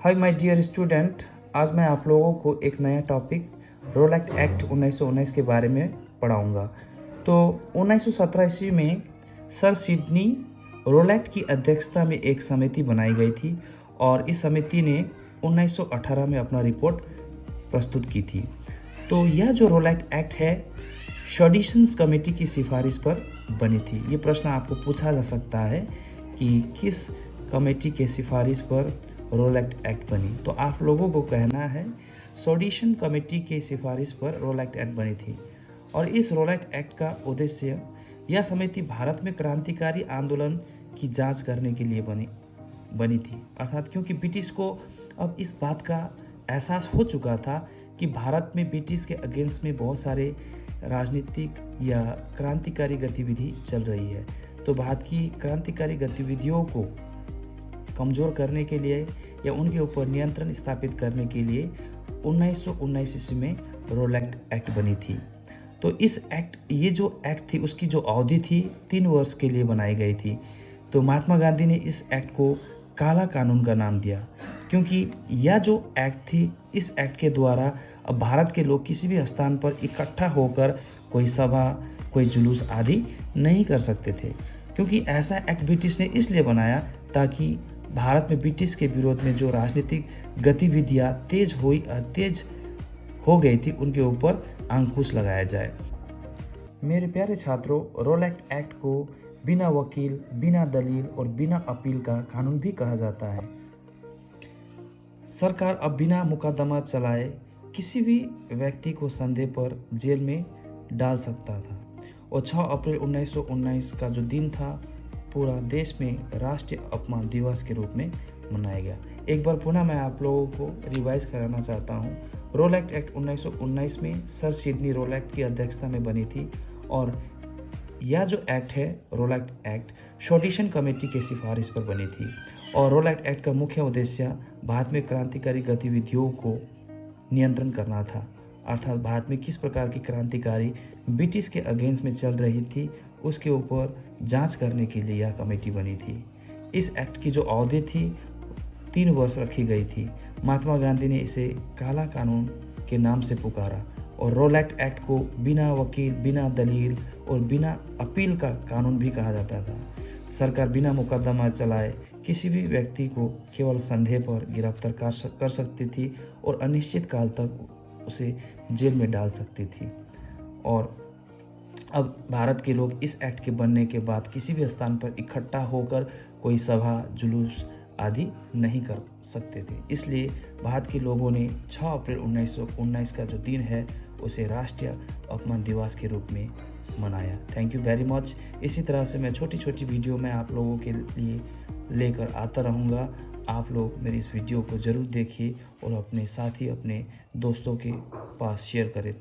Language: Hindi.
हाय माय डियर स्टूडेंट, आज मैं आप लोगों को एक नया टॉपिक रोल एक्ट 1919 के बारे में पढ़ाऊंगा। तो 1917 ईस्वी में सर सिडनी रोल एक्ट की अध्यक्षता में एक समिति बनाई गई थी और इस समिति ने 1918 में अपना रिपोर्ट प्रस्तुत की थी। तो यह जो रोल एक्ट है सेडिशंस कमेटी की सिफारिश पर बनी थी। ये प्रश्न आपको पूछा जा सकता है कि किस कमेटी के सिफारिश पर रोल एक्ट बनी। तो आप लोगों को कहना है सेडिशन कमेटी के सिफारिश पर रोल एक्ट बनी थी। और इस रोल एक्ट का उद्देश्य, यह समिति भारत में क्रांतिकारी आंदोलन की जांच करने के लिए बनी थी। अर्थात क्योंकि ब्रिटिश को अब इस बात का एहसास हो चुका था कि भारत में ब्रिटिश के अगेंस्ट में बहुत सारे राजनीतिक या क्रांतिकारी गतिविधि चल रही है। तो भारत की क्रांतिकारी गतिविधियों को कमज़ोर करने के लिए या उनके ऊपर नियंत्रण स्थापित करने के लिए 1919 ईस्वी में रोल एक्ट बनी थी। तो ये जो एक्ट थी उसकी जो अवधि थी 3 वर्ष के लिए बनाई गई थी। तो महात्मा गांधी ने इस एक्ट को काला कानून का नाम दिया, क्योंकि यह जो एक्ट थी, इस एक्ट के द्वारा अब भारत के लोग किसी भी स्थान पर इकट्ठा होकर कोई सभा, कोई जुलूस आदि नहीं कर सकते थे। क्योंकि ऐसा एक्ट ब्रिटिश ने इसलिए बनाया ताकि भारत में ब्रिटिश के विरोध में जो राजनीतिक गतिविधियां तेज हो गई थी, उनके ऊपर अंकुश लगाया जाए। मेरे प्यारे छात्रों, रोल एक्ट को बिना वकील, बिना दलील और बिना अपील का कानून भी कहा जाता है। सरकार अब बिना मुकदमा चलाए किसी भी व्यक्ति को संदेह पर जेल में डाल सकता था। और 6 अप्रैल 1919 का जो दिन था, पूरा देश में राष्ट्रीय अपमान दिवस के रूप में मनाया गया। एक बार पुनः मैं आप लोगों को रिवाइज कराना चाहता हूँ। रोल एक्ट 1919 में सर सिडनी रोल एक्ट की अध्यक्षता में बनी थी और यह जो एक्ट है, रोल एक्ट सेडिशन कमेटी के सिफारिश पर बनी थी। और रोल एक्ट का मुख्य उद्देश्य भारत में क्रांतिकारी गतिविधियों को नियंत्रण करना था। अर्थात भारत में किस प्रकार की क्रांतिकारी ब्रिटिश के अगेंस्ट में चल रही थी, उसके ऊपर जांच करने के लिए यह कमेटी बनी थी। इस एक्ट की जो अवधि थी 3 वर्ष रखी गई थी। महात्मा गांधी ने इसे काला कानून के नाम से पुकारा और रोल एक्ट को बिना वकील, बिना दलील और बिना अपील का कानून भी कहा जाता था। सरकार बिना मुकदमा चलाए किसी भी व्यक्ति को केवल संदेह पर गिरफ्तार कर सकती थी और अनिश्चित काल तक उसे जेल में डाल सकती थी। और अब भारत के लोग इस एक्ट के बनने के बाद किसी भी स्थान पर इकट्ठा होकर कोई सभा, जुलूस आदि नहीं कर सकते थे। इसलिए भारत के लोगों ने 6 अप्रैल 1919 का जो दिन है उसे राष्ट्रीय अपमान दिवस के रूप में मनाया। Thank you very much. इसी तरह से मैं छोटी छोटी वीडियो में आप लोगों के लिए लेकर आता रहूँगा। आप लोग मेरी इस वीडियो को ज़रूर देखिए और अपने साथी, अपने दोस्तों के पास शेयर करें।